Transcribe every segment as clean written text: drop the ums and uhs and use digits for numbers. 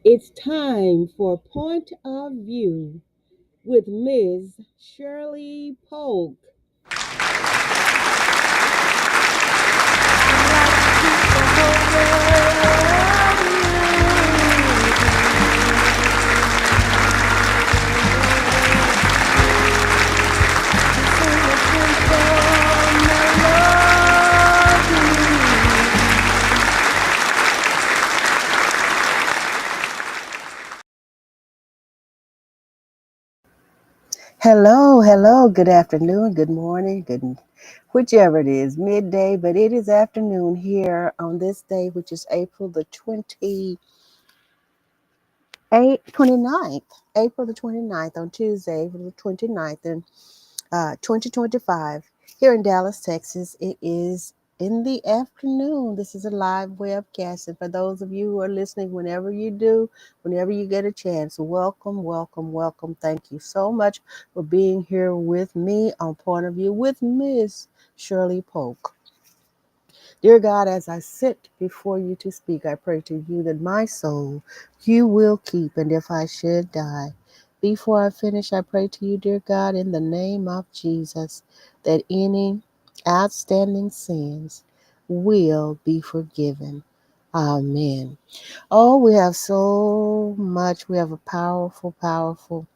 It's time for Point of View with Ms. Shirley Polk. I'd like to keep the whole Hello, hello, good afternoon, good morning, good whichever it is, midday, but it is afternoon here on this day, which is April the 29th, April the 29th, on Tuesday, April the 29th, in 2025. Here in Dallas, Texas, it is in the afternoon. This is a live webcast. And for those of you who are listening, whenever you do, whenever you get a chance, welcome, welcome, welcome. Thank you so much for being here with me on Point of View with Miss Shirley Polk. Dear God, as I sit before you to speak, I pray to you that my soul you will keep, and if I should die, before I finish, I pray to you, dear God, in the name of Jesus, that any outstanding sins will be forgiven. Amen. Oh, we have so much. We have a powerful, powerful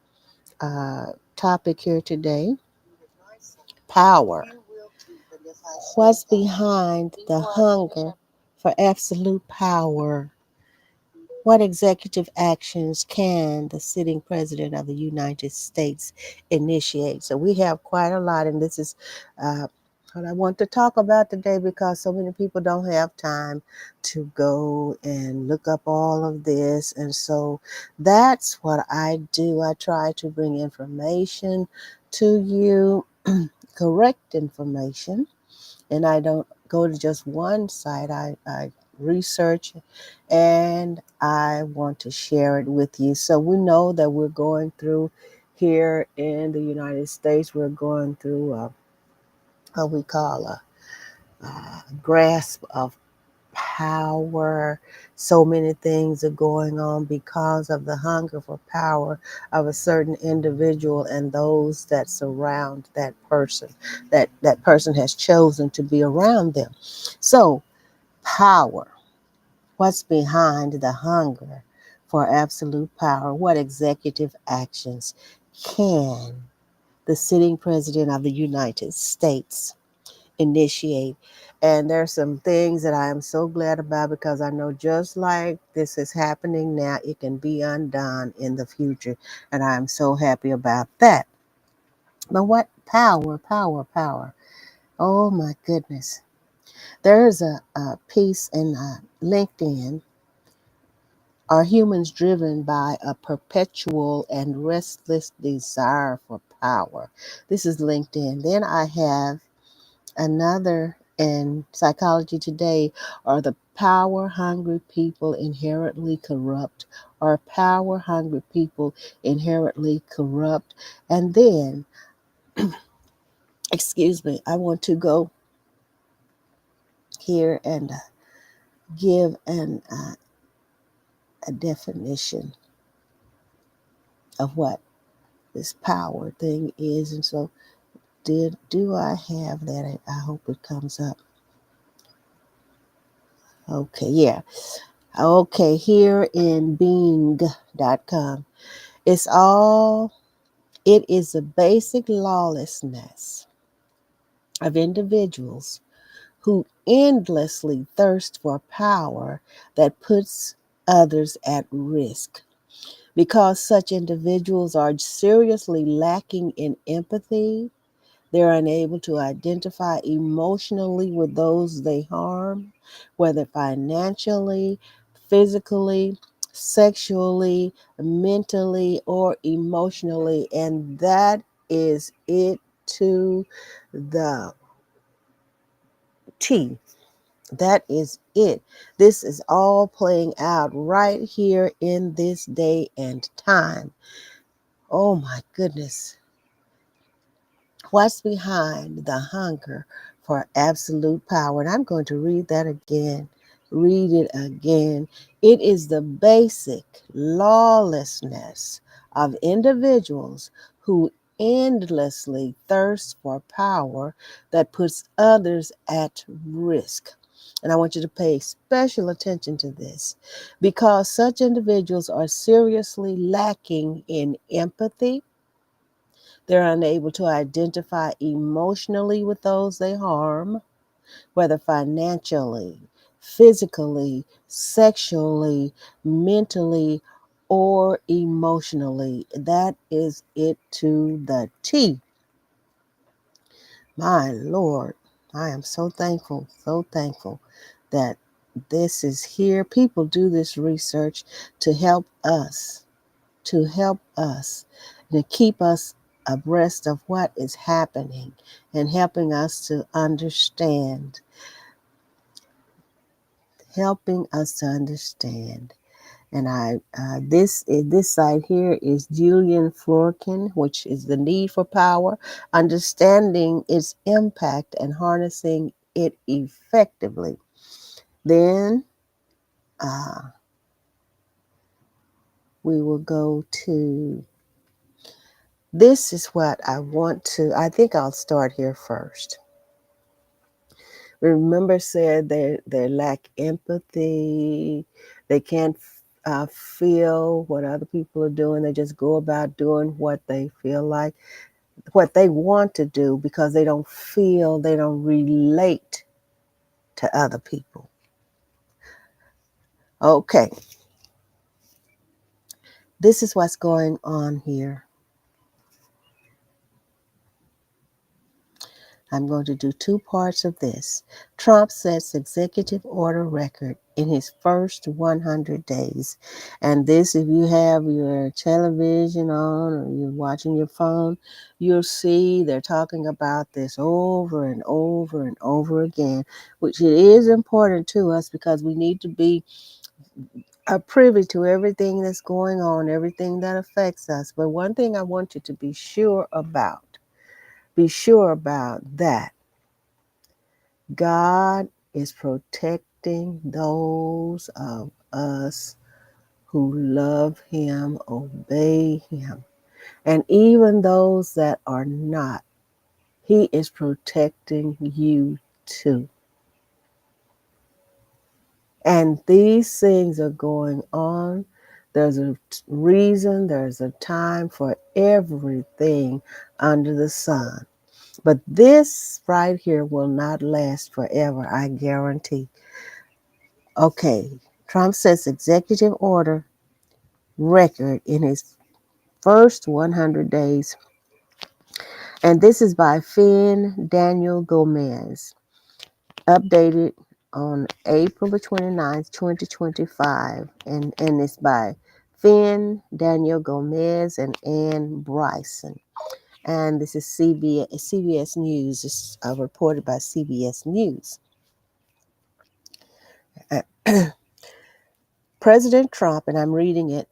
topic here today. Power. What's behind the hunger for absolute power? What executive actions can the sitting president of the United States initiate? So we have quite a lot, and this is what I want to talk about today because so many people don't have time to go and look up all of this. And so that's what I do. I try to bring information to you, correct information, and I don't go to just one site. I research and I want to share it with you. So we know that we're going through here in the United States, we're going through what we call a grasp of power. So many things are going on because of the hunger for power of a certain individual and those that surround that person, that person has chosen to be around them. So, power. What's behind the hunger for absolute power? What executive actions can the sitting president of the United States initiate? And there's some things that I am so glad about because I know just like this is happening now, it can be undone in the future. And I'm so happy about that. But what power, power, power? Oh my goodness. There's a piece in LinkedIn. Are humans driven by a perpetual and restless desire for power? This is LinkedIn. Then I have another in Psychology Today. Are the power hungry people inherently corrupt? Are power hungry people inherently corrupt? And then, excuse me, I want to go here and give a definition of what this power thing is. And so, do I have that? I hope it comes up. Okay, yeah. Okay, here in Bing.com. It's all, it is a basic lawlessness of individuals who endlessly thirst for power that puts others at risk. Because such individuals are seriously lacking in empathy, they're unable to identify emotionally with those they harm, whether financially, physically, sexually, mentally, or emotionally. And that is it to the T. That is it. This is all playing out right here in this day and time. Oh my goodness. What's behind the hunger for absolute power? And I'm going to read that again. read it again. It is the basic lawlessness of individuals who endlessly thirst for power that puts others at risk. And I want you to pay special attention to this because such individuals are seriously lacking in empathy. They're unable to identify emotionally with those they harm, whether financially, physically, sexually, mentally, or emotionally. That is it to the T. My Lord, I am so thankful that this is here. People do this research to help us, to help us, to keep us abreast of what is happening and helping us to understand. And this side here is Julian Florkin, which is the need for power, understanding its impact and harnessing it effectively. Then uh, we will go to this is what I want to. I think I'll start here first. Remember, said they lack empathy. They can't feel what other people are doing. They just go about doing what they feel like, what they want to do because they don't feel, they don't relate to other people. Okay, this is what's going on here. I'm going to do two parts of this. Trump sets executive order record in his first 100 days. And this, if you have your television on or you're watching your phone, you'll see they're talking about this over and over and over again, which it is important to us because we need to be privy to everything that's going on, everything that affects us. But one thing I want you to be sure about that God is protecting those of us who love Him, obey Him, and even those that are not. He is protecting you too. And these things are going on. There's a reason, there's a time for everything under the sun. But this right here will not last forever, I guarantee. Okay, Trump sets executive order record in his first 100 days. And this is by Finn Daniel Gomez, updated on April the 29th, 2025. And it's by Finn Daniel Gomez and Ann Bryson. And this is CBS News. It's reported by CBS News. President Trump, and I'm reading it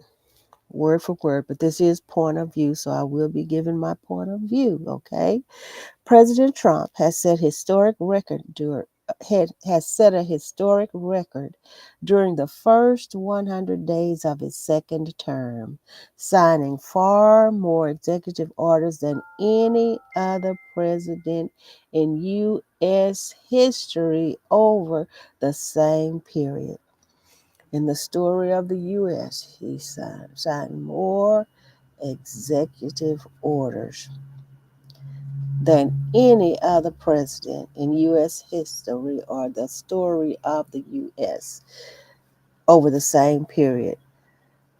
word for word, but this is point of view, so I will be giving my point of view, okay? President Trump has set a historic record during the first 100 days of his second term, signing far more executive orders than any other president in U.S. history over the same period. In the story of the U.S., he signed more executive orders than any other president in U.S. history or the story of the U.S. over the same period.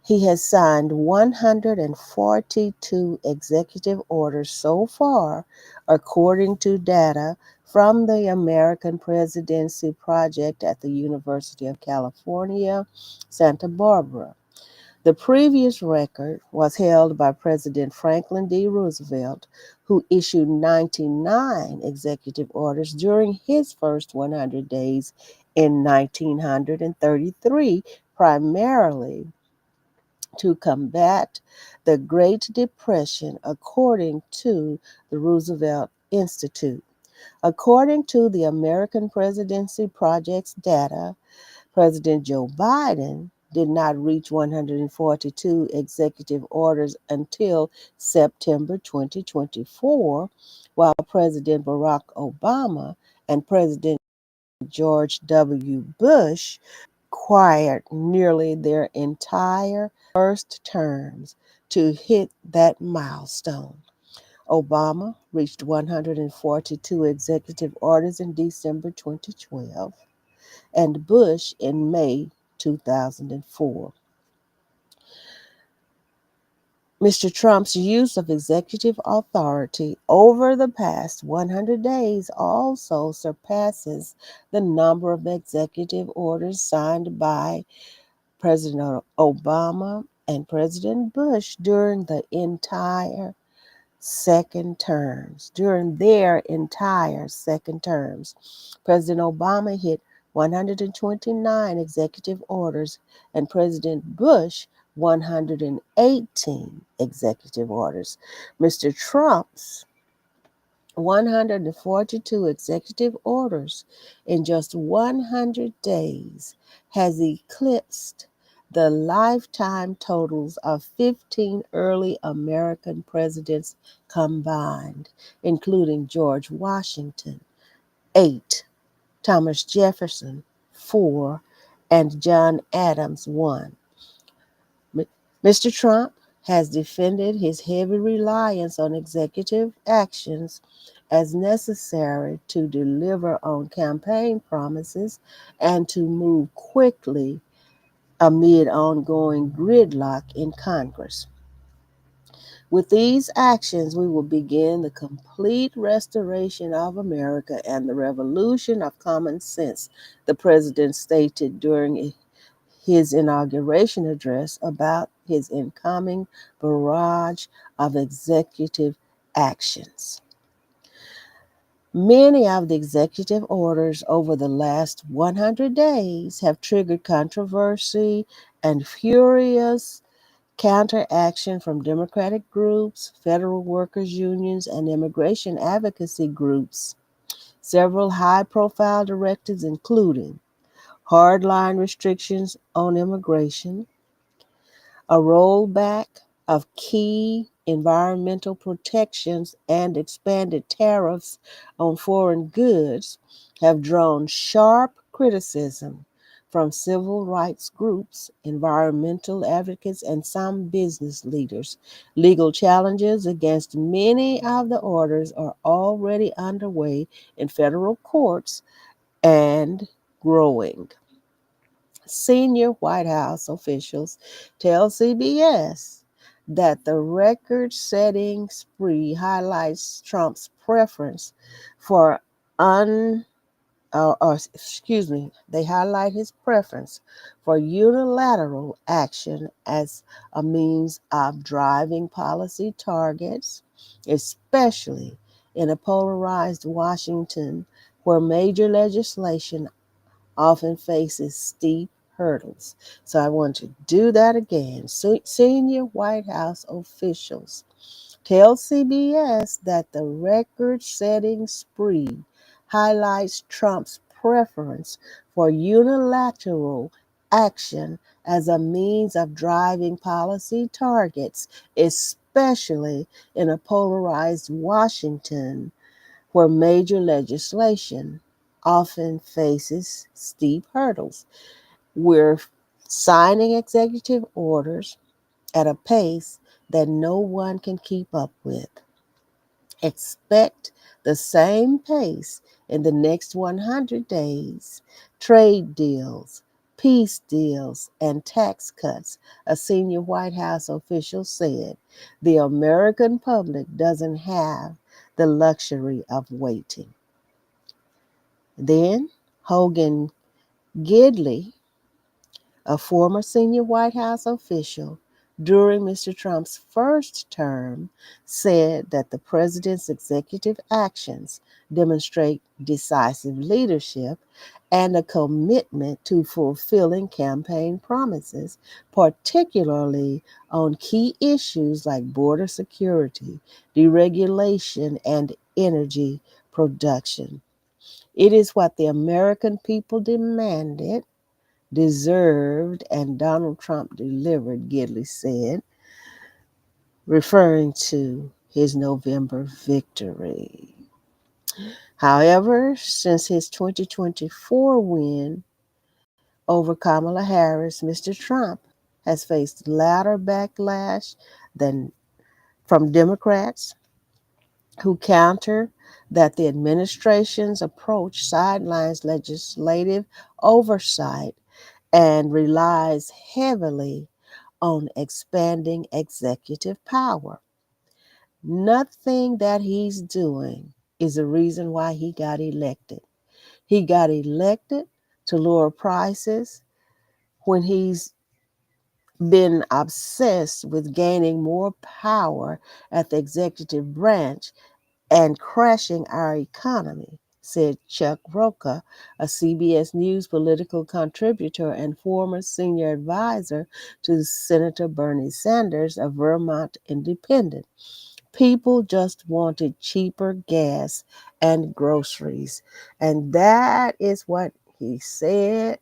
He has signed 142 executive orders so far, according to data from the American Presidency Project at the University of California, Santa Barbara. The previous record was held by President Franklin D. Roosevelt, who issued 99 executive orders during his first 100 days in 1933, primarily to combat the Great Depression, according to the Roosevelt Institute. According to the American Presidency Project's data, President Joe Biden did not reach 142 executive orders until September 2024, while President Barack Obama and President George W. Bush required nearly their entire first terms to hit that milestone. Obama reached 142 executive orders in December 2012 and Bush in May 2004. Mr. Trump's use of executive authority over the past 100 days also surpasses the number of executive orders signed by President Obama and President Bush during their entire second terms. President Obama hit 129 executive orders and President Bush 118 executive orders. Mr. Trump's 142 executive orders in just 100 days has eclipsed the lifetime totals of 15 early American presidents combined, including George Washington, 8, Thomas Jefferson, 4, and John Adams, 1. Mr. Trump has defended his heavy reliance on executive actions as necessary to deliver on campaign promises and to move quickly amid ongoing gridlock in Congress. With these actions, we will begin the complete restoration of America and the revolution of common sense, the president stated during his inauguration address about his incoming barrage of executive actions. Many of the executive orders over the last 100 days have triggered controversy and furious counteraction from Democratic groups, federal workers' unions, and immigration advocacy groups. Several high profile directives, including hardline restrictions on immigration, a rollback of key environmental protections, and expanded tariffs on foreign goods, have drawn sharp criticism from civil rights groups, environmental advocates, and some business leaders. Legal challenges against many of the orders are already underway in federal courts and growing. Senior White House officials tell CBS that the record setting spree highlights Trump's preference for they highlight his preference for unilateral action as a means of driving policy targets, especially in a polarized Washington where major legislation often faces steep hurdles. So I want to do that again. Senior White House officials tell CBS that the record setting spree highlights Trump's preference for unilateral action as a means of driving policy targets, especially in a polarized Washington where major legislation often faces steep hurdles. We're signing executive orders at a pace that no one can keep up with. Expect the same pace in the next 100 days. Trade deals, peace deals, and tax cuts, a senior White House official said. The American public doesn't have the luxury of waiting. Then Hogan Gidley, a former senior White House official during Mr. Trump's first term, said that the president's executive actions demonstrate decisive leadership and a commitment to fulfilling campaign promises, particularly on key issues like border security, deregulation, and energy production. It is what the American people demanded, deserved and Donald Trump delivered, Gidley said, referring to his November victory. However, since his 2024 win over Kamala Harris, Mr. Trump has faced louder backlash than from Democrats who counter that the administration's approach sidelines legislative oversight and relies heavily on expanding executive power. Nothing that he's doing is the reason why he got elected. He got elected to lower prices when he's been obsessed with gaining more power at the executive branch and crashing our economy, said Chuck Rocha, a CBS News political contributor and former senior advisor to Senator Bernie Sanders, a Vermont independent. People just wanted cheaper gas and groceries. And that is what he said.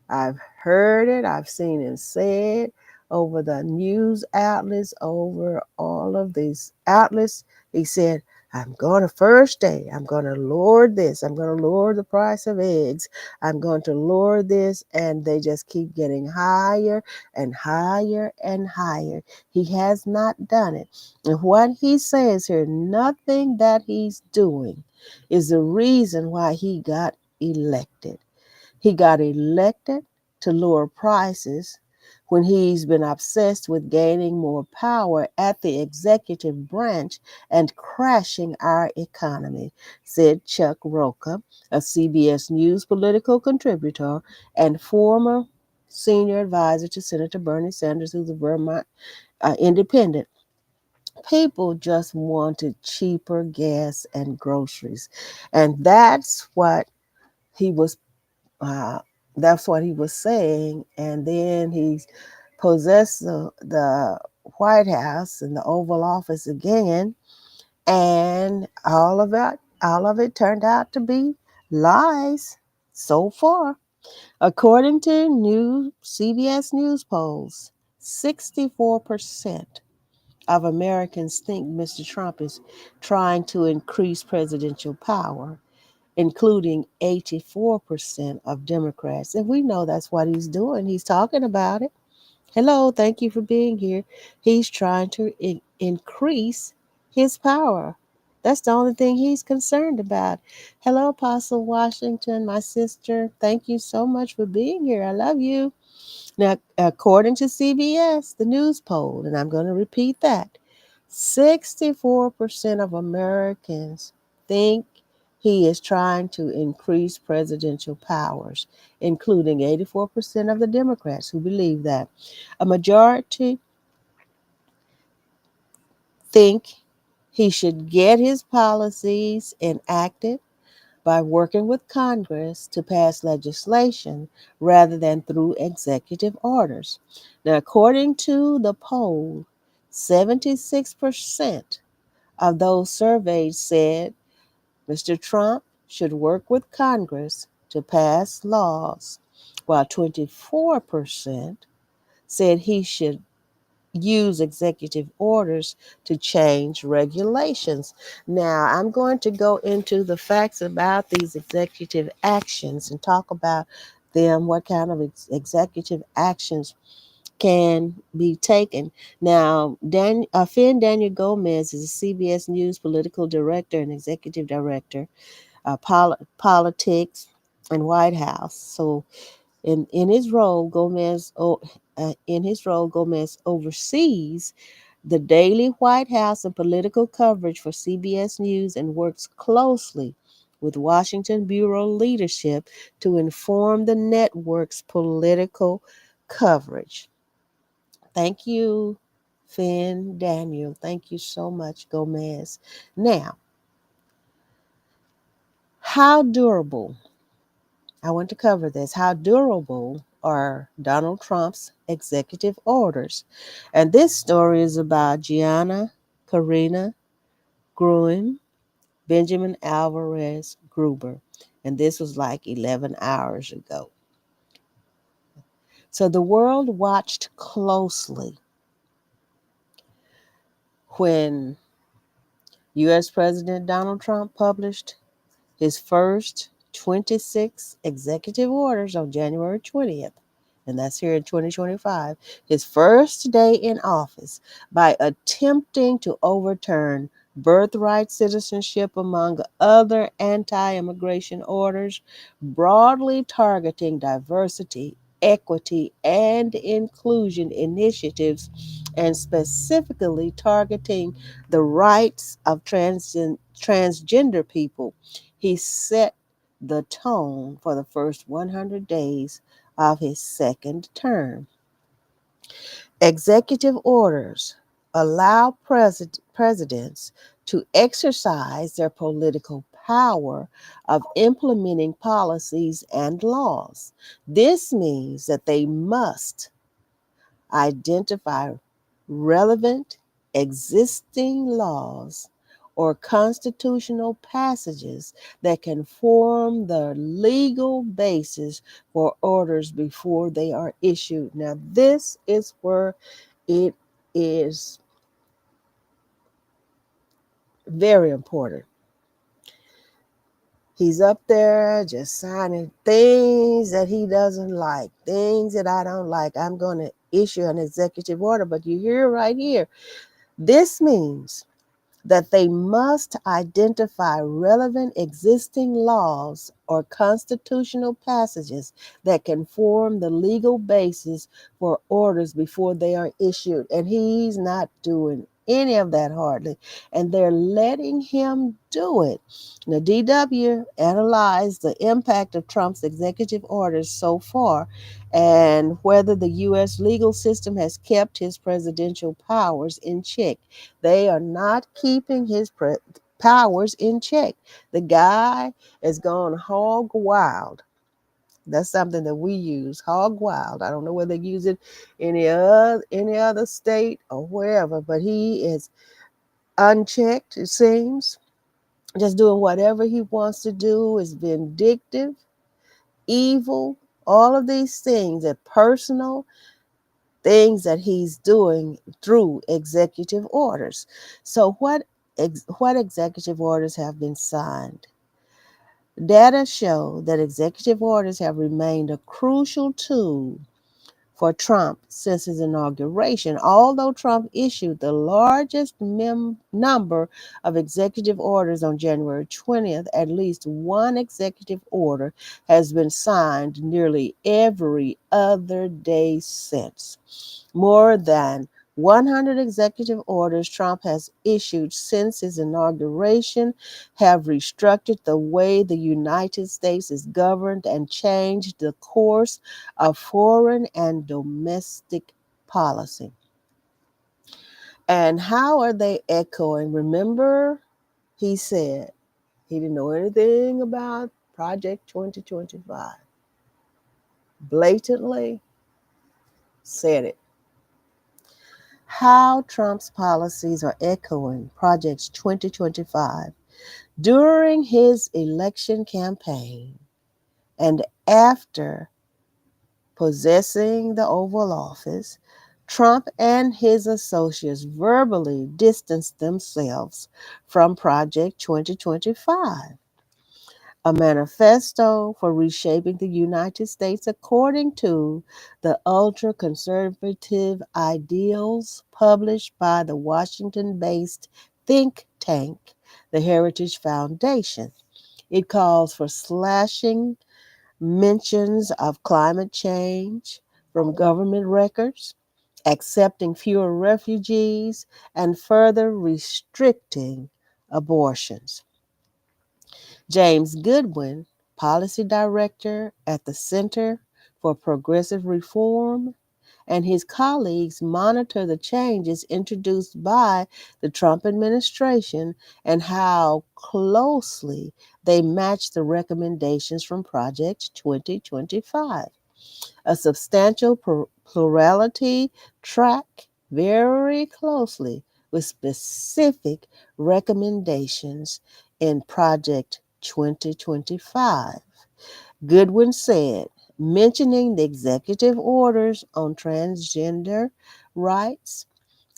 I've heard it, I've seen it said over the news outlets, over all of these outlets. He said, I'm going to first day, I'm going to lower this, I'm going to lower the price of eggs, I'm going to lower this, and they just keep getting higher and higher and higher. He has not done it. And what he says here, nothing that he's doing is the reason why he got elected. He got elected to lower prices when he's been obsessed with gaining more power at the executive branch and crashing our economy, said Chuck Rocha, a CBS News political contributor and former senior advisor to Senator Bernie Sanders, who's a Vermont independent. People just wanted cheaper gas and groceries. And he was uh, that's what he was saying. And then he possessed the White House and the Oval Office again. And all of it turned out to be lies so far. According to new CBS News polls, 64% of Americans think Mr. Trump is trying to increase presidential power, including 84% of Democrats. And we know that's what he's doing. He's talking about it. Hello, thank you for being here. He's trying to increase his power. That's the only thing he's concerned about. Hello, Apostle Washington, my sister. Thank you so much for being here. I love you. Now, according to CBS, the news poll, and I'm going to repeat that, 64% of Americans think he is trying to increase presidential powers, including 84% of the Democrats who believe that. A majority think he should get his policies enacted by working with Congress to pass legislation rather than through executive orders. Now, according to the poll, 76% of those surveyed said Mr. Trump should work with Congress to pass laws, while 24% said he should use executive orders to change regulations. Now, I'm going to go into the facts about these executive actions and talk about them, what kind of executive actions can be taken. Now, Finn Daniel Gomez is a CBS News political director and executive director, politics and White House. So, in his role, Gomez oversees the daily White House and political coverage for CBS News and works closely with Washington bureau leadership to inform the network's political coverage. Thank you, Finn Daniel. Thank you so much, Gomez. Now, how durable, I want to cover this, how durable are Donald Trump's executive orders? And this story is about Gianna Karina Gruen, Benjamin Alvarez Gruber. And this was like 11 hours ago. So the world watched closely when U.S. President Donald Trump published his first 26 executive orders on January 20th, and that's here in 2025, his first day in office, by attempting to overturn birthright citizenship, among other anti immigration orders, broadly targeting diversity, equity, and inclusion initiatives, and specifically targeting the rights of transgender people. He set the tone for the first 100 days of his second term. Executive orders allow presidents to exercise their political power of implementing policies and laws. This means that they must identify relevant existing laws or constitutional passages that can form the legal basis for orders before they are issued. Now, this is where it is very important. He's up there just signing things that he doesn't like, things that I don't like. I'm going to issue an executive order, but you hear right here. This means that they must identify relevant existing laws or constitutional passages that can form the legal basis for orders before they are issued. And he's not doing any of that hardly. And they're letting him do it. Now, DW analyzed the impact of Trump's executive orders so far and whether the U.S. legal system has kept his presidential powers in check. They are not keeping his powers in check. The guy is gone hog wild. That's something that we use, hog wild. I don't know whether they use it in any other state or wherever, but he is unchecked, it seems, just doing whatever he wants to do, is vindictive, evil, all of these things are personal things that he's doing through executive orders. So what executive orders have been signed? Data show that executive orders have remained a crucial tool for Trump since his inauguration. Although Trump issued the largest number of executive orders on January 20th, at least one executive order has been signed nearly every other day since. More than 100 executive orders Trump has issued since his inauguration have restructured the way the United States is governed and changed the course of foreign and domestic policy. And how are they echoing? Remember, he said he didn't know anything about Project 2025. Blatantly said it. How Trump's policies are echoing Project 2025 during his election campaign and after possessing the Oval Office. Trump and his associates verbally distanced themselves from Project 2025, a manifesto for reshaping the United States according to the ultra conservative ideals published by the Washington based think tank, the Heritage Foundation. It calls for slashing mentions of climate change from government records, accepting fewer refugees, and further restricting abortions. James Goodwin, policy director at the Center for Progressive Reform, and his colleagues monitor the changes introduced by the Trump administration and how closely they match the recommendations from Project 2025. A substantial plurality track very closely with specific recommendations in Project 2025. Goodwin said, mentioning the executive orders on transgender rights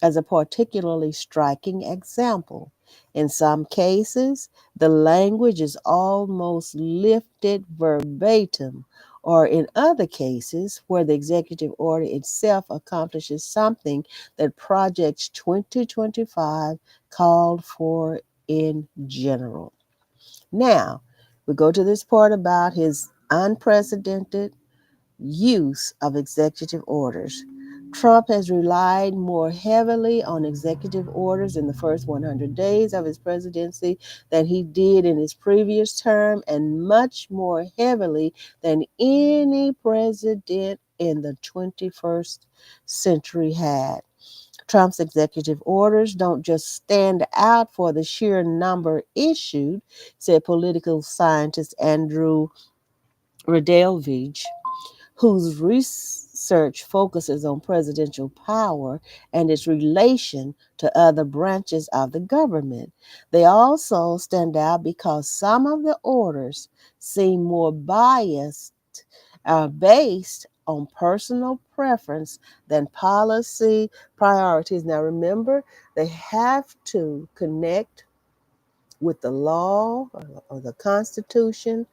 as a particularly striking example. In some cases, the language is almost lifted verbatim, or in other cases, where the executive order itself accomplishes something that Project 2025 called for in general. Now, we go to this part about his unprecedented use of executive orders. Trump has relied more heavily on executive orders in the first 100 days of his presidency than he did in his previous term, and much more heavily than any president in the 21st century had. Trump's executive orders don't just stand out for the sheer number issued, said political scientist Andrew Radelvich, whose research focuses on presidential power and its relation to other branches of the government. They also stand out because some of the orders seem more biased, based on personal preference than policy priorities. Now, remember, they have to connect with the law or the Constitution.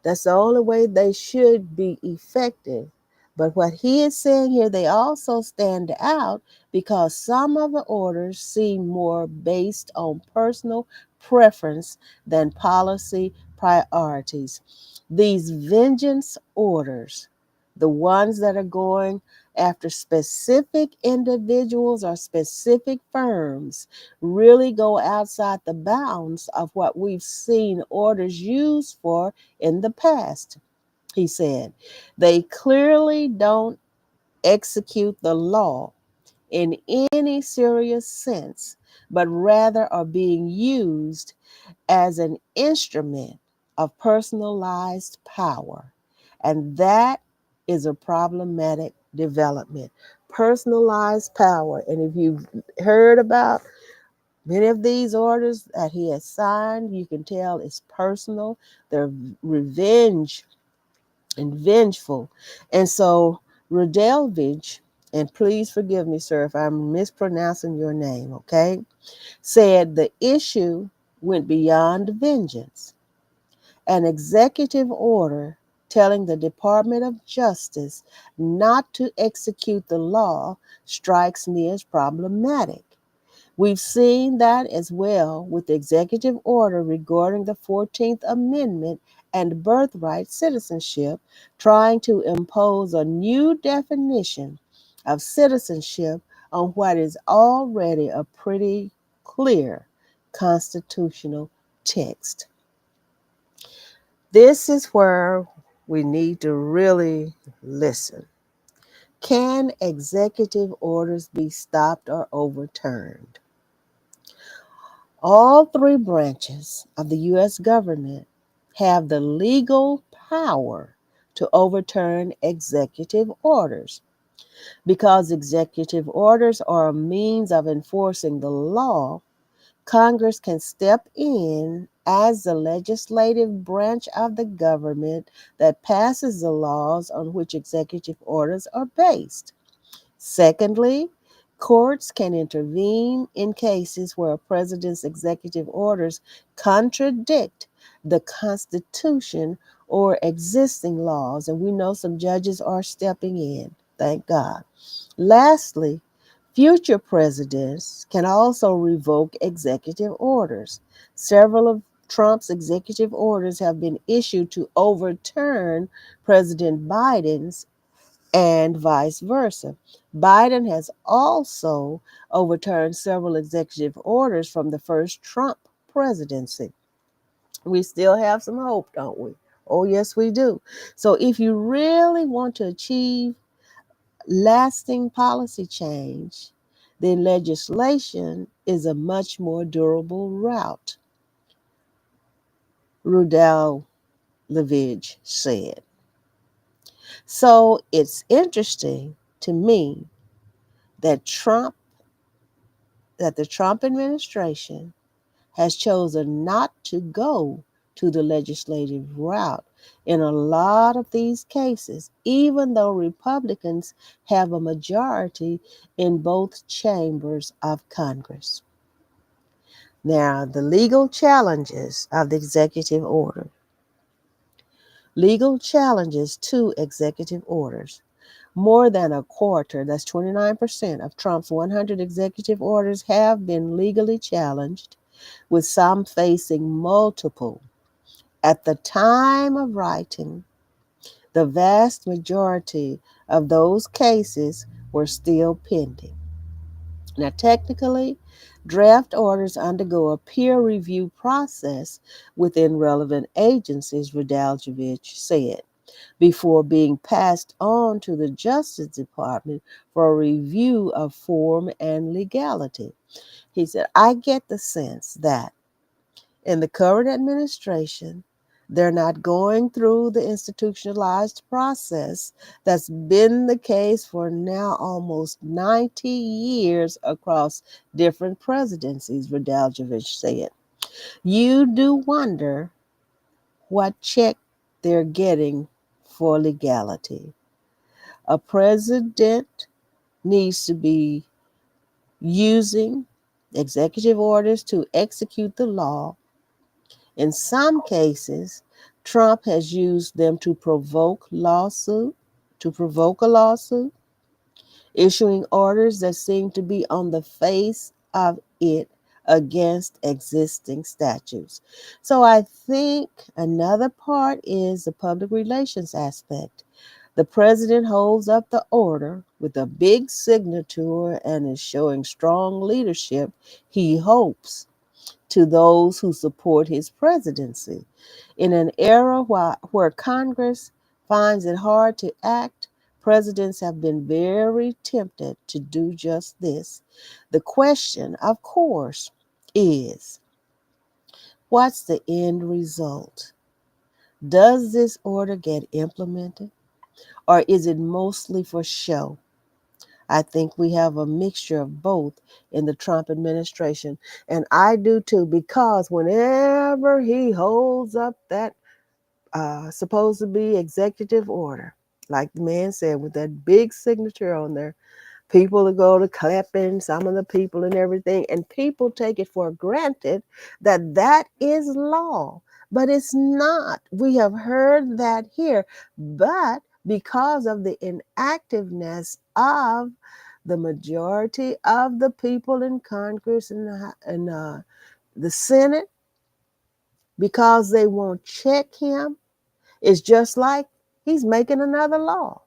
That's the only way they should be effective. But what he is saying here, they also stand out because some of the orders seem more based on personal preference than policy priorities. These vengeance orders, the ones that are going after specific individuals or specific firms, really go outside the bounds of what we've seen orders used for in the past, he said. They clearly don't execute the law in any serious sense, but rather are being used as an instrument of personalized power. And that is a problematic development. Personalized power. And if you've heard about many of these orders that he has signed, you can tell it's personal. They're revenge and vengeful. And so Radelvich, and please forgive me, sir, if I'm mispronouncing your name, okay, said the issue went beyond vengeance. An executive order telling the Department of Justice not to execute the law strikes me as problematic. We've seen that as well with the executive order regarding the 14th Amendment and birthright citizenship, trying to impose a new definition of citizenship on what is already a pretty clear constitutional text. This is where we need to really listen. Can executive orders be stopped or overturned? All three branches of the U.S. government have the legal power to overturn executive orders. Because executive orders are a means of enforcing the law, Congress can step in as the legislative branch of the government that passes the laws on which executive orders are based. Secondly, courts can intervene in cases where a president's executive orders contradict the Constitution or existing laws, and we know some judges are stepping in, thank God. Lastly, future presidents can also revoke executive orders. Several of Trump's executive orders have been issued to overturn President Biden's and vice versa. Biden has also overturned several executive orders from the first Trump presidency. We still have some hope, don't we? Oh, yes, we do. So, if you really want to achieve lasting policy change, then legislation is a much more durable route, Rudell Levige said. So, it's interesting to me that the Trump administration has chosen not to go to the legislative route in a lot of these cases, even though Republicans have a majority in both chambers of Congress. Now, the legal challenges of the executive order. Legal challenges to executive orders. More than a quarter, that's 29%, of Trump's 100 executive orders have been legally challenged, with some facing multiple. At the time of writing, the vast majority of those cases were still pending. Now, technically, draft orders undergo a peer review process within relevant agencies, Vidaljevic said, before being passed on to the Justice Department for a review of form and legality. He said, I get the sense that in the current administration, they're not going through the institutionalized process that's been the case for now almost 90 years across different presidencies, Vidaljevic said. You do wonder what check they're getting for legality. A president needs to be using executive orders to execute the law. In some cases, Trump has used them to provoke a lawsuit, issuing orders that seem to be on the face of it against existing statutes. So I think another part is the public relations aspect. The president holds up the order with a big signature and is showing strong leadership, he hopes, to those who support his presidency. In an era where Congress finds it hard to act, presidents have been very tempted to do just this. The question, of course, is what's the end result? Does this order get implemented, or is it mostly for show? I think we have a mixture of both in the Trump administration. And I do too, because whenever he holds up that supposed to be executive order, like the man said, with that big signature on there, people to go to clapping, some of the people and everything, and people take it for granted that that is law. But it's not. We have heard that here. But because of the inactiveness of the majority of the people in Congress and the Senate, because they won't check him, it's just like he's making another law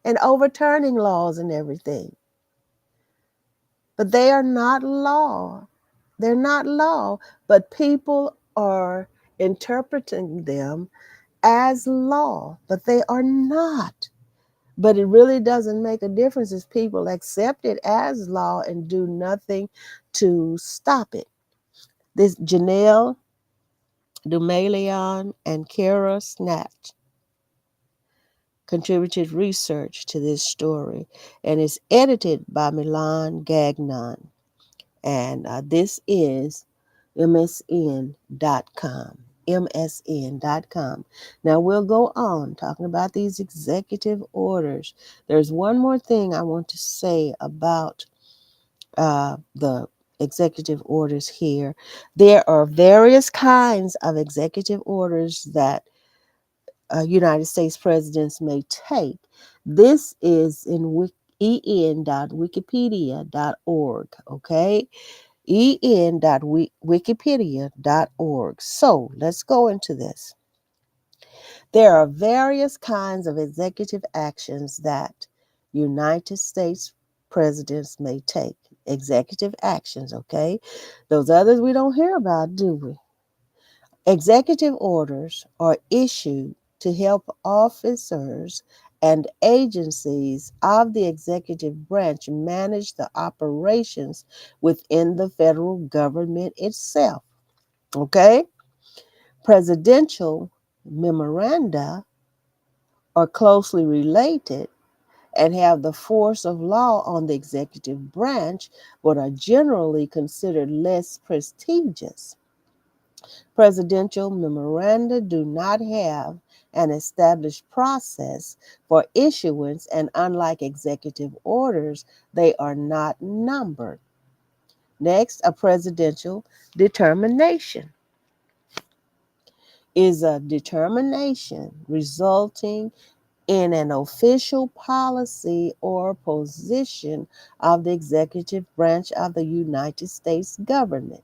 and overturning laws and everything. But they are not law. They're not law, but people are interpreting them as law, but they are not. But it really doesn't make a difference if people accept it as law and do nothing to stop it. This Janelle Dumalion and Kara Snatch contributed research to this story and is edited by Milan Gagnon. And this is MSN.com. MSN.com. Now we'll go on talking about these executive orders. There's one more thing I want to say about the executive orders here. There are various kinds of executive orders that United States presidents may take. This is in en.wikipedia.org, okay? en.wikipedia.org. So let's go into this. There are various kinds of executive actions that United States presidents may take. Executive actions, okay? Those others we don't hear about, do we? Executive orders are issued to help officers and agencies of the executive branch manage the operations within the federal government itself. Okay? Presidential memoranda are closely related and have the force of law on the executive branch, but are generally considered less prestigious. Presidential memoranda do not have an established process for issuance, and unlike executive orders, they are not numbered. Next, a presidential determination is a determination resulting in an official policy or position of the executive branch of the United States government.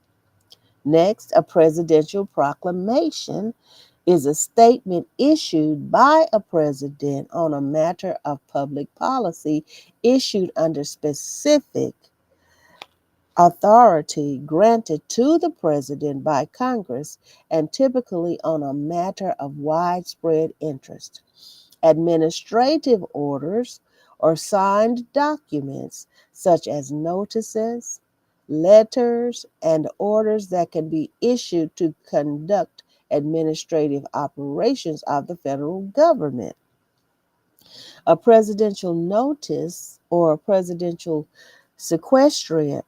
Next, a presidential proclamation is a statement issued by a president on a matter of public policy issued under specific authority granted to the president by Congress and typically on a matter of widespread interest. Administrative orders or signed documents such as notices, letters, and orders that can be issued to conduct administrative operations of the federal government. A presidential notice or presidential sequestration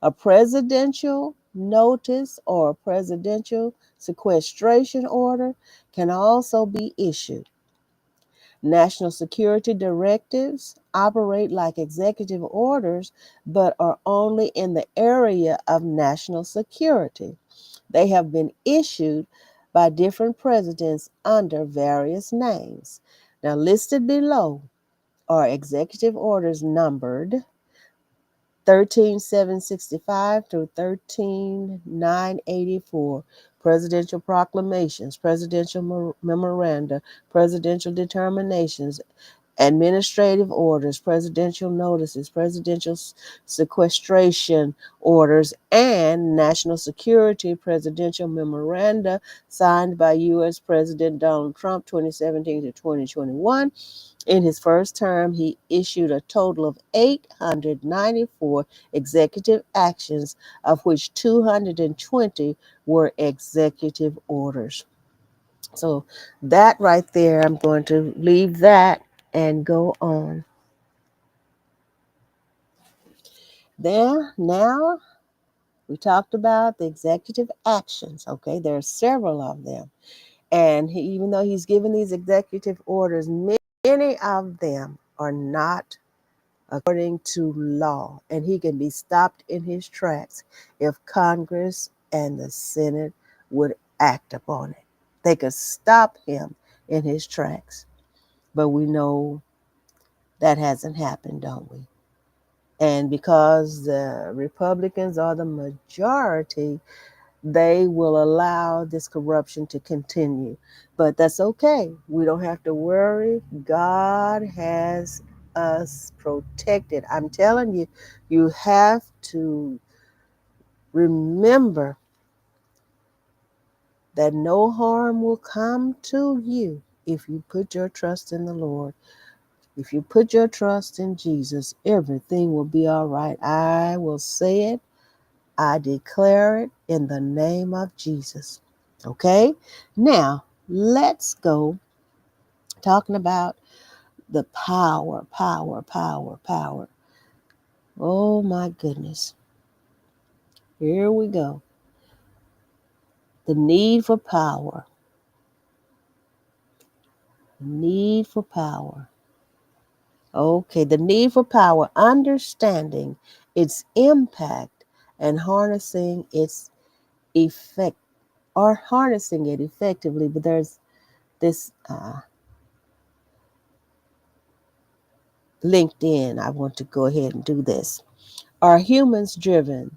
a presidential notice or a presidential sequestration order can also be issued. National security directives operate like executive orders but are only in the area of national security. They have been issued by different presidents under various names. Now, listed below are executive orders numbered 13765 through 13984, presidential proclamations, presidential memoranda, presidential determinations, administrative orders, presidential notices, presidential sequestration orders, and national security presidential memoranda signed by U.S. President Donald Trump 2017 to 2021. In his first term, he issued a total of 894 executive actions, of which 220 were executive orders. So, that right there, I'm going to leave that and go on. There, now we talked about the executive actions. Okay, there are several of them. And even though he's given these executive orders, many of them are not according to law, and he can be stopped in his tracks if Congress and the Senate would act upon it. They could stop him in his tracks, but we know that hasn't happened, don't we? And because the Republicans are the majority, they will allow this corruption to continue. But that's okay. We don't have to worry. God has us protected. I'm telling you, you have to remember that no harm will come to you if you put your trust in the Lord. If you put your trust in Jesus, everything will be all right. I will say it. I declare it in the name of Jesus. Okay? Now, let's go talking about the power. Oh my goodness. Here we go. The need for power. The need for power. Okay, the need for power, understanding its impact and harnessing its effect or harnessing it effectively. But there's this LinkedIn. I want to go ahead and do this. Are humans driven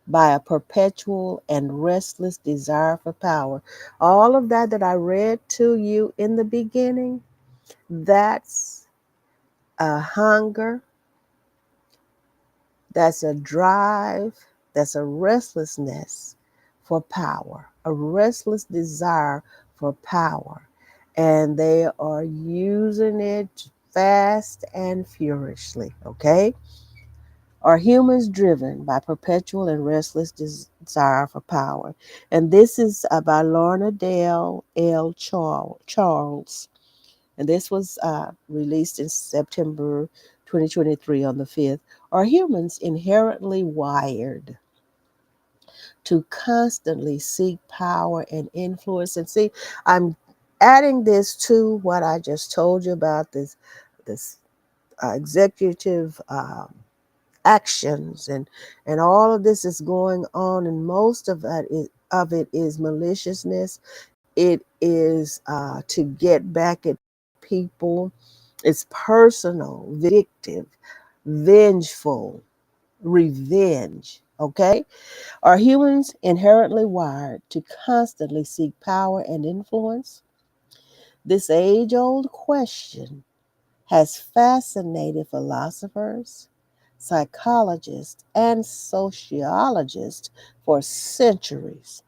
by a perpetual and restless desire for power? All of that I read to you in the beginning, that's a hunger, that's a drive, that's a restlessness for power, a restless desire for power. And they are using it fast and furiously, okay? Are humans driven by perpetual and restless desire for power? And this is by Lorna Dale L. Charles. And this was released in September 2023 on the 5th. Are humans inherently wired? to constantly seek power and influence. And see, I'm adding this to what I just told you about this executive actions, and all of this is going on, and most of it is maliciousness. It is to get back at people. It's personal, vindictive, vengeful, revenge. Okay, are humans inherently wired to constantly seek power and influence? This age-old question has fascinated philosophers, psychologists, and sociologists for centuries.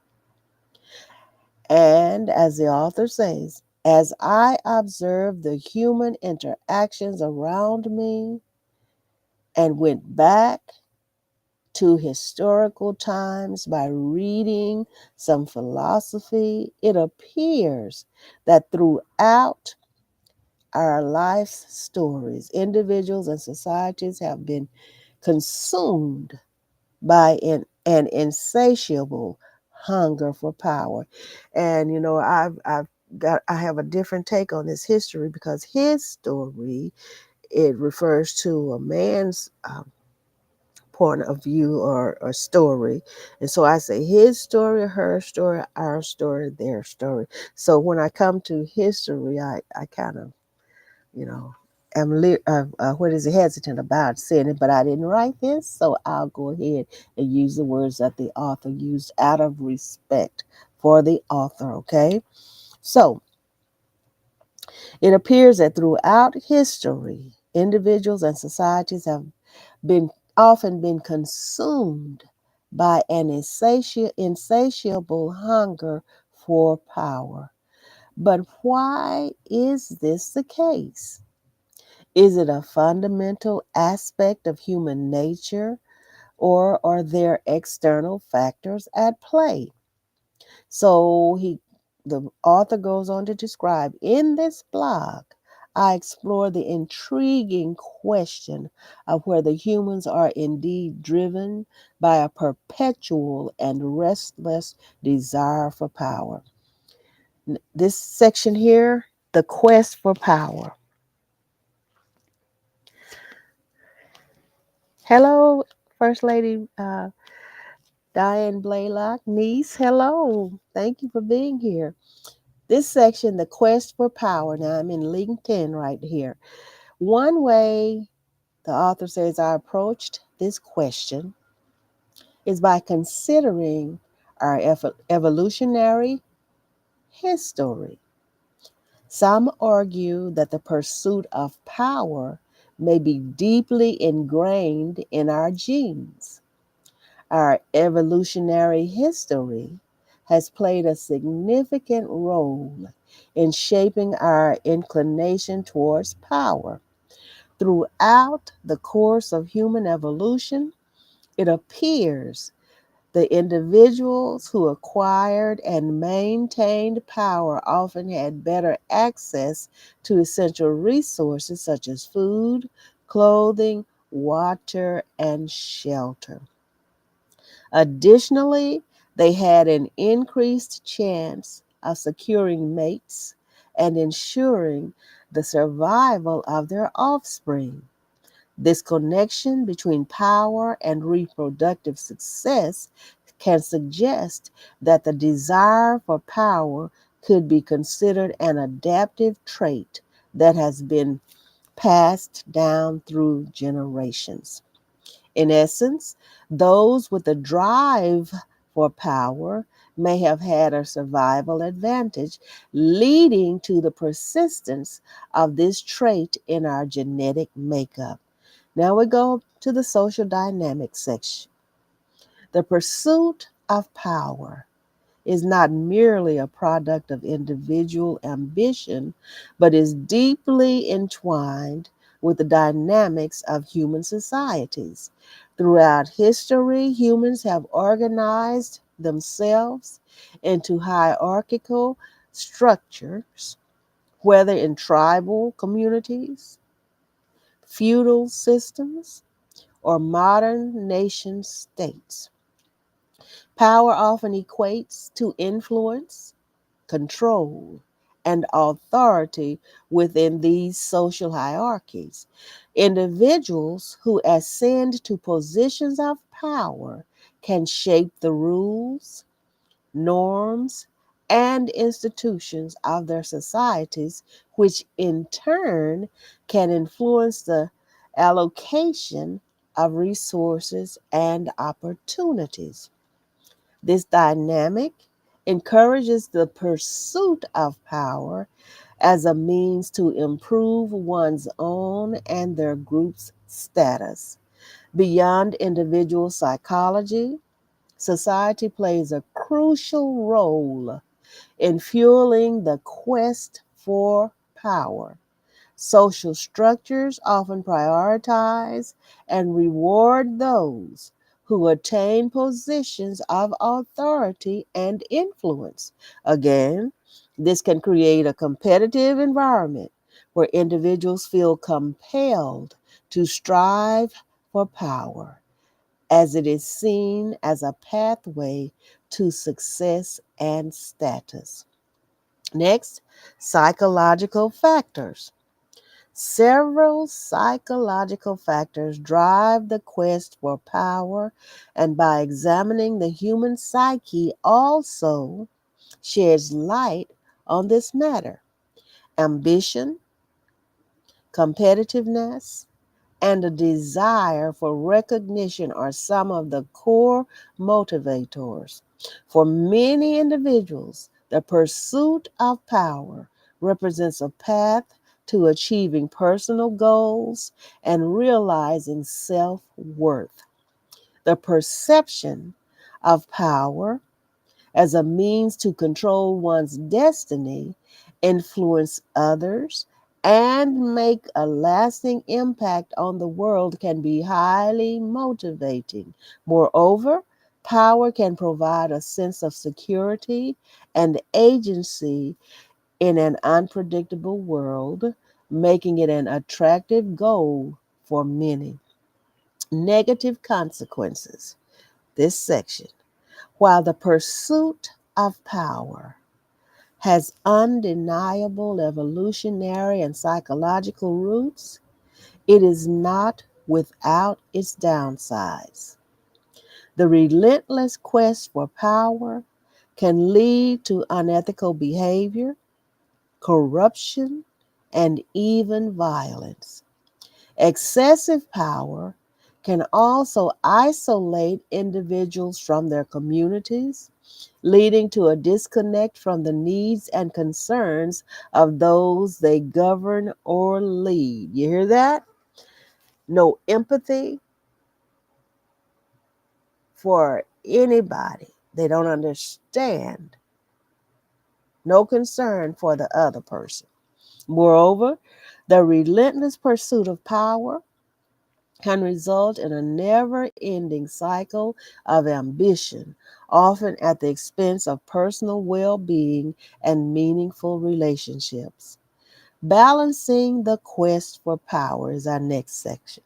And as the author says, as I observed the human interactions around me and went back to historical times by reading some philosophy, it appears that throughout our life's stories, individuals and societies have been consumed by an insatiable hunger for power. And I have a different take on this history, because his story, it refers to a man's point of view, or story. And so I say his story, her story, our story, their story. So when I come to history, I kind of, you know, what is it, hesitant about saying it, but I didn't write this, so I'll go ahead and use the words that the author used out of respect for the author, okay? So it appears that throughout history, individuals and societies have been often been consumed by an insatiable hunger for power. But why is this the case? Is it a fundamental aspect of human nature, or are there external factors at play? So the author goes on to describe, in this blog, I explore the intriguing question of whether humans are indeed driven by a perpetual and restless desire for power. This section here, the quest for power. Hello, First Lady Diane Blaylock, niece. Hello. Thank you for being here. This section, the quest for power. Now I'm in LinkedIn right here. One way the author says I approached this question is by considering our evolutionary history. Some argue that the pursuit of power may be deeply ingrained in our genes. Our evolutionary history has played a significant role in shaping our inclination towards power. Throughout the course of human evolution, it appears the individuals who acquired and maintained power often had better access to essential resources such as food, clothing, water, and shelter. Additionally, they had an increased chance of securing mates and ensuring the survival of their offspring. This connection between power and reproductive success can suggest that the desire for power could be considered an adaptive trait that has been passed down through generations. In essence, those with a drive for power may have had a survival advantage, leading to the persistence of this trait in our genetic makeup. Now we go to the social dynamics section. The pursuit of power is not merely a product of individual ambition, but is deeply entwined with the dynamics of human societies. Throughout history, humans have organized themselves into hierarchical structures, whether in tribal communities, feudal systems, or modern nation states. Power often equates to influence, control, and authority within these social hierarchies. Individuals who ascend to positions of power can shape the rules, norms, and institutions of their societies, which in turn can influence the allocation of resources and opportunities. This dynamic encourages the pursuit of power as a means to improve one's own and their group's status. Beyond individual psychology, society plays a crucial role in fueling the quest for power. Social structures often prioritize and reward those who attain positions of authority and influence. Again, this can create a competitive environment where individuals feel compelled to strive for power, as it is seen as a pathway to success and status. Next, psychological factors. Several psychological factors drive the quest for power, and by examining the human psyche also sheds light on this matter. Ambition, competitiveness, and a desire for recognition are some of the core motivators. For many individuals, the pursuit of power represents a path to achieving personal goals and realizing self worth. The perception of power as a means to control one's destiny, influence others, and make a lasting impact on the world can be highly motivating. Moreover, power can provide a sense of security and agency in an unpredictable world, making it an attractive goal for many. Negative consequences. This section. While the pursuit of power has undeniable evolutionary and psychological roots, it is not without its downsides. The relentless quest for power can lead to unethical behavior, corruption, and even violence. Excessive power can also isolate individuals from their communities, leading to a disconnect from the needs and concerns of those they govern or lead. You hear that? No empathy for anybody. They don't understand. No concern for the other person. Moreover, the relentless pursuit of power can result in a never ending cycle of ambition, often at the expense of personal well being and meaningful relationships. Balancing the quest for power is our next section.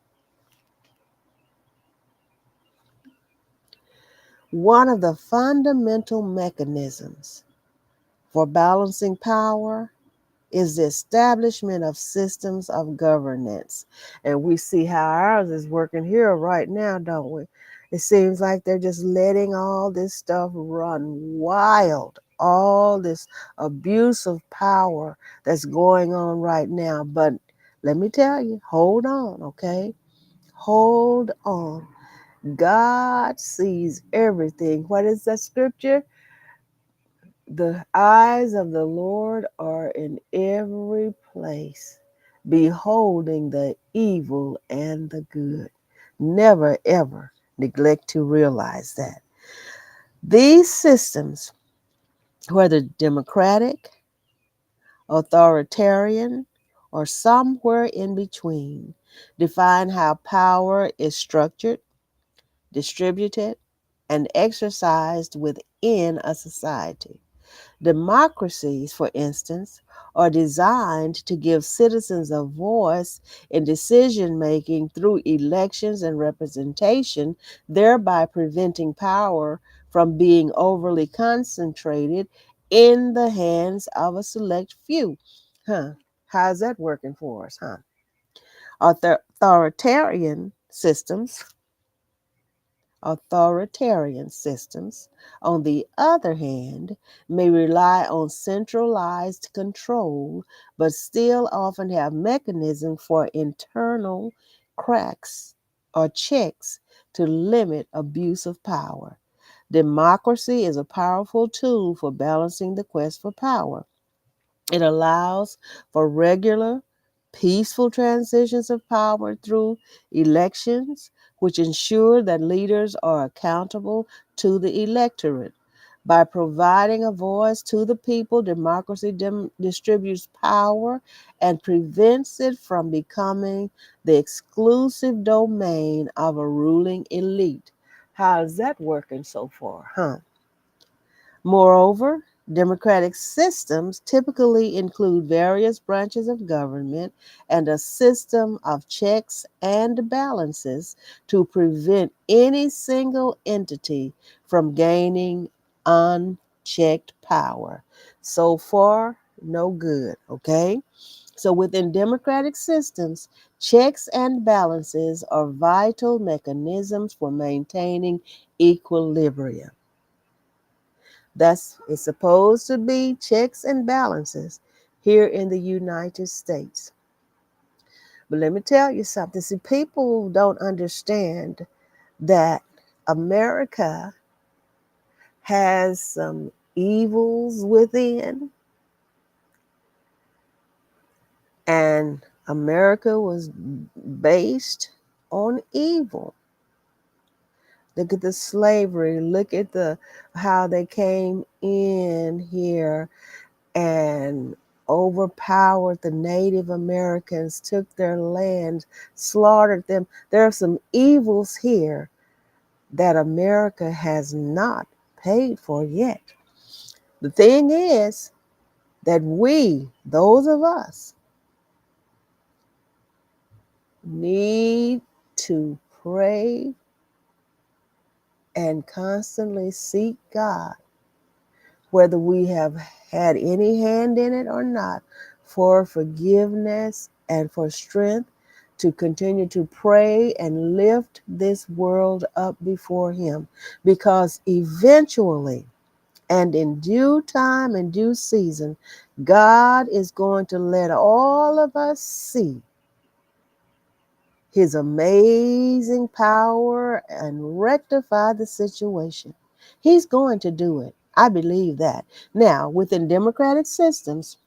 One of the fundamental mechanisms for balancing power is the establishment of systems of governance. And we see how ours is working here right now, don't we? It seems like they're just letting all this stuff run wild, all this abuse of power that's going on right now. But let me tell you, hold on, okay? Hold on. God sees everything. What is that scripture? The eyes of the Lord are in every place, beholding the evil and the good. Never, ever neglect to realize that. These systems, whether democratic, authoritarian, or somewhere in between, define how power is structured, distributed, and exercised within a society. Democracies, for instance, are designed to give citizens a voice in decision making through elections and representation, thereby preventing power from being overly concentrated in the hands of a select few. Huh? How's that working for us, huh? Authoritarian systems Authoritarian systems, on the other hand, may rely on centralized control, but still often have mechanisms for internal cracks or checks to limit abuse of power. Democracy is a powerful tool for balancing the quest for power. It allows for regular, peaceful transitions of power through elections, which ensure that leaders are accountable to the electorate. By providing a voice to the people, democracy distributes power and prevents it from becoming the exclusive domain of a ruling elite. How's that working so far, huh? Moreover, democratic systems typically include various branches of government and a system of checks and balances to prevent any single entity from gaining unchecked power. So far, no good, okay? So within democratic systems, checks and balances are vital mechanisms for maintaining equilibrium. Thus, it's supposed to be checks and balances here in the United States. But let me tell you something. See, people don't understand that America has some evils within, and America was based on evil. Look at the slavery. Look at the how they came in here and overpowered the Native Americans, took their land, slaughtered them. There are some evils here that America has not paid for yet. The thing is that we, those of us, need to pray and constantly seek God, whether we have had any hand in it or not, for forgiveness and for strength to continue to pray and lift this world up before Him. Because eventually, and in due time and due season, God is going to let all of us see His amazing power and rectify the situation. He's going to do it. I believe that. Now, within democratic systems,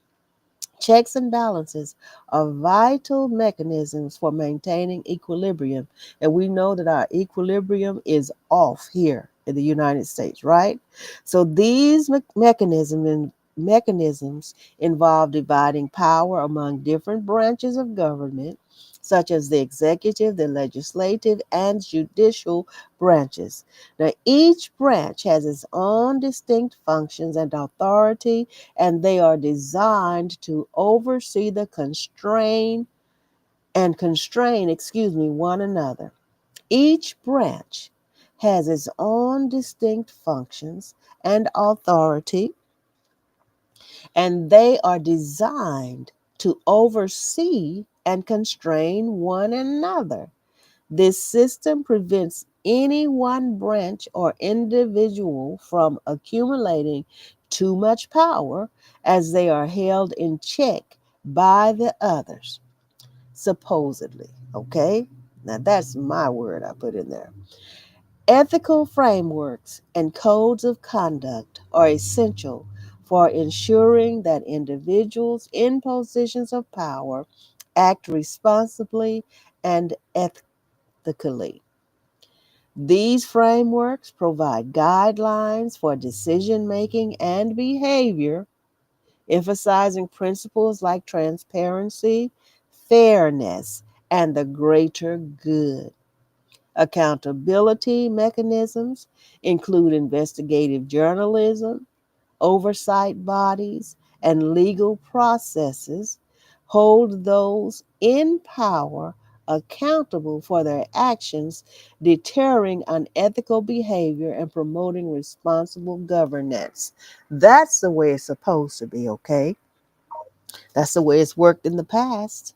checks and balances are vital mechanisms for maintaining equilibrium. And we know that our equilibrium is off here in the United States, right? So these mechanisms involve dividing power among different branches of government, such as the executive, the legislative, and judicial branches. Now, each branch has its own distinct functions and authority, and they are designed to oversee the constrain one another. Each branch has its own distinct functions and authority, and they are designed to oversee and constrain one another. This system prevents any one branch or individual from accumulating too much power as they are held in check by the others, supposedly. Okay? Now that's my word I put in there. Ethical frameworks and codes of conduct are essential for ensuring that individuals in positions of power act responsibly and ethically. These frameworks provide guidelines for decision making and behavior, emphasizing principles like transparency, fairness, and the greater good. Accountability mechanisms include investigative journalism, oversight bodies, and legal processes hold those in power accountable for their actions, deterring unethical behavior and promoting responsible governance. That's the way it's supposed to be, okay? That's the way it's worked in the past.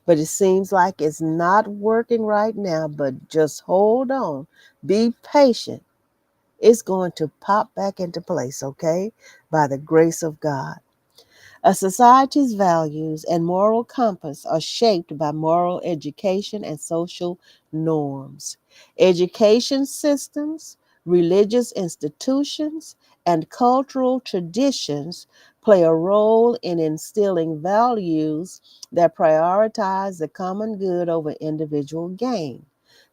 But it seems like it's not working right now, but just hold on. Be patient. It's going to pop back into place, okay? By the grace of God. A society's values and moral compass are shaped by moral education and social norms. Education systems, religious institutions, and cultural traditions play a role in instilling values that prioritize the common good over individual gain.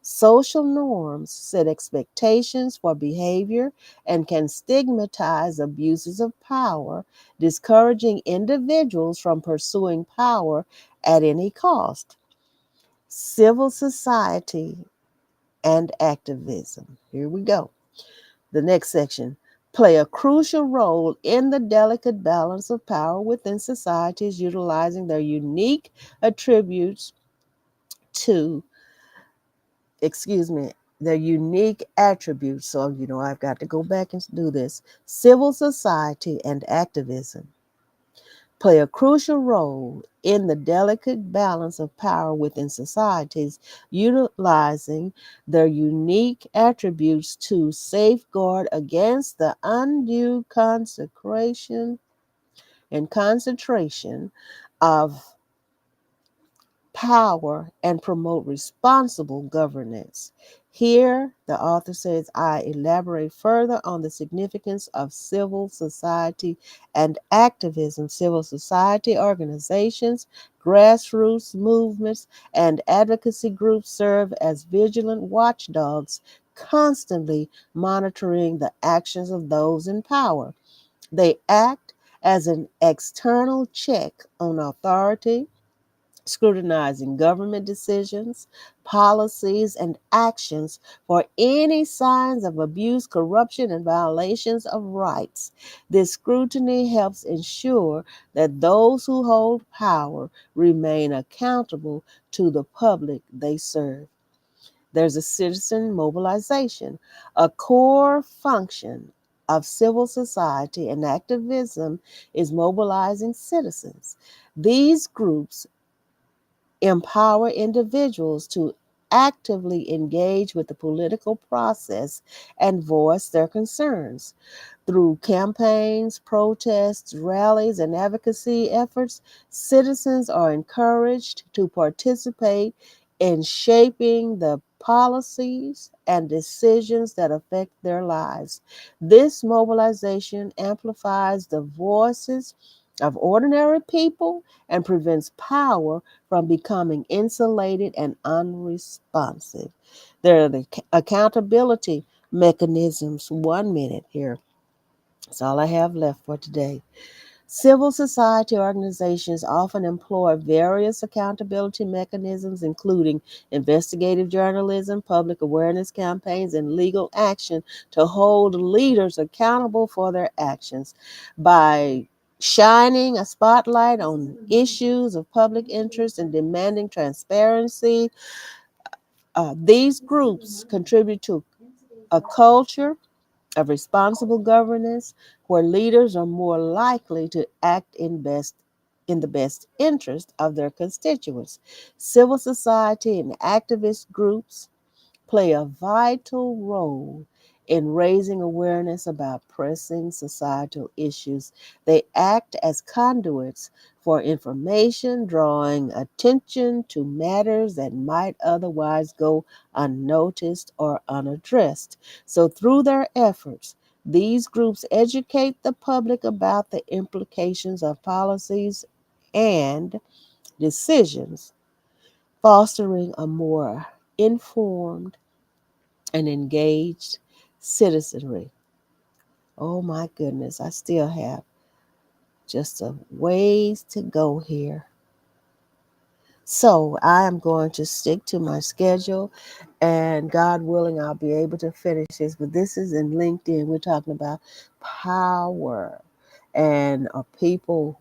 Social norms set expectations for behavior and can stigmatize abuses of power, discouraging individuals from pursuing power at any cost. Civil society and activism. Here we go. The next section. Play a crucial role in the delicate balance of power within societies, utilizing their unique attributes to, excuse me, their unique attributes. So, I've got to go back and do this. Civil society and activism play a crucial role in the delicate balance of power within societies, utilizing their unique attributes to safeguard against the undue consecration and concentration of power and promote responsible governance. Here, the author says, I elaborate further on the significance of civil society and activism. Civil society organizations, grassroots movements, and advocacy groups serve as vigilant watchdogs, constantly monitoring the actions of those in power. They act as an external check on authority, scrutinizing government decisions, policies, and actions for any signs of abuse, corruption, and violations of rights. This scrutiny helps ensure that those who hold power remain accountable to the public they serve. There's a citizen mobilization, a core function of civil society and activism is mobilizing citizens. These groups empower individuals to actively engage with the political process and voice their concerns. Through campaigns, protests, rallies, and advocacy efforts, citizens are encouraged to participate in shaping the policies and decisions that affect their lives. This mobilization amplifies the voices of ordinary people and prevents power from becoming insulated and unresponsive. There are the accountability mechanisms. 1 minute here. That's all I have left for today. Civil society organizations often employ various accountability mechanisms, including investigative journalism, public awareness campaigns, and legal action to hold leaders accountable for their actions. By shining a spotlight on issues of public interest and demanding transparency, these groups contribute to a culture of responsible governance where leaders are more likely to act in the best interest of their constituents. Civil society and activist groups play a vital role in raising awareness about pressing societal issues. They act as conduits for information, drawing attention to matters that might otherwise go unnoticed or unaddressed. So, through their efforts, these groups educate the public about the implications of policies and decisions, fostering a more informed and engaged citizenry. Oh my goodness, I still have just a ways to go here. So I am going to stick to my schedule, and God willing, I'll be able to finish this. But this is in LinkedIn. We're talking about power. and people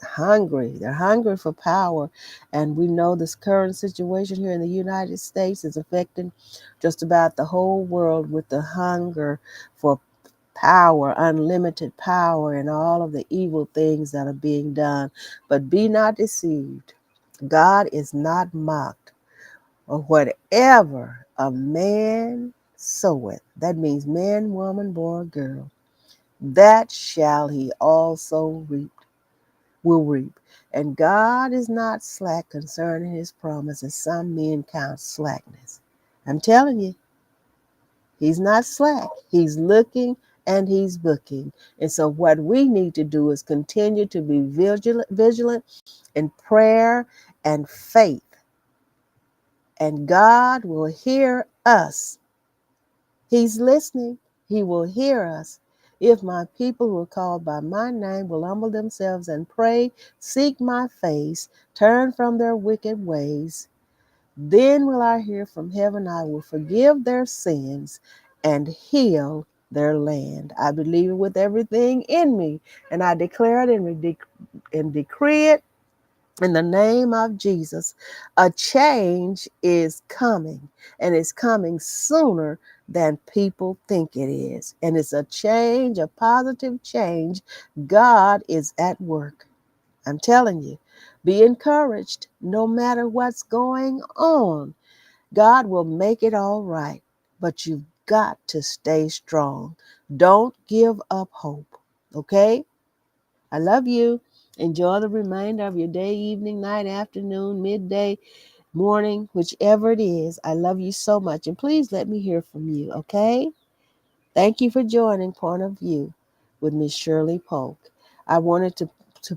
hungry. They're hungry for power. And we know this current situation here in the United States is affecting just about the whole world with the hunger for power, unlimited power, and all of the evil things that are being done. But be not deceived. God is not mocked. Or whatever a man soweth, that means man, woman, boy, girl, that shall he also reap, will reap. And God is not slack concerning his promise, as some men count slackness. I'm telling you, he's not slack. He's looking and he's booking. And so what we need to do is continue to be vigilant in prayer and faith. And God will hear us. He's listening. He will hear us. If my people who are called by my name will humble themselves and pray, seek my face, turn from their wicked ways, then will I hear from heaven. I will forgive their sins and heal their land. I believe it with everything in me, and I declare it and decree it in the name of Jesus. A change is coming, and it's coming sooner than people think it is. And it's a change, a positive change. God is at work. I'm telling you, be encouraged no matter what's going on. God will make it all right, but you've got to stay strong. Don't give up hope, okay? I love you. Enjoy the remainder of your day, evening, night, afternoon, midday, morning, whichever it is. I love you so much. And please let me hear from you, okay? Thank you for joining Point of View with Miss Shirley Polk. I wanted to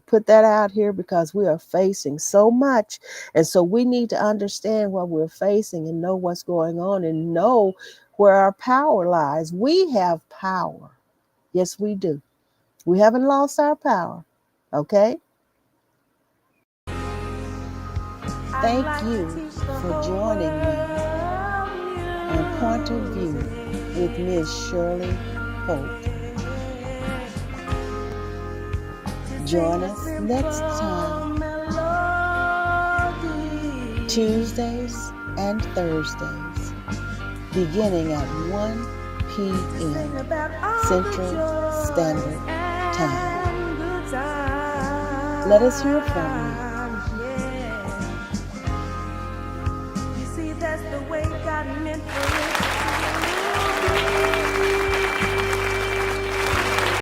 put that out here because we are facing so much. And so we need to understand what we're facing and know what's going on and know where our power lies. We have power. Yes, we do. We haven't lost our power, okay? Thank you for joining me on Point of View with Miss Shirley Polk. Join us next time, Tuesdays and Thursdays, beginning at 1 p.m. Central Standard Time. Let us hear from you. You see, that's the way God meant for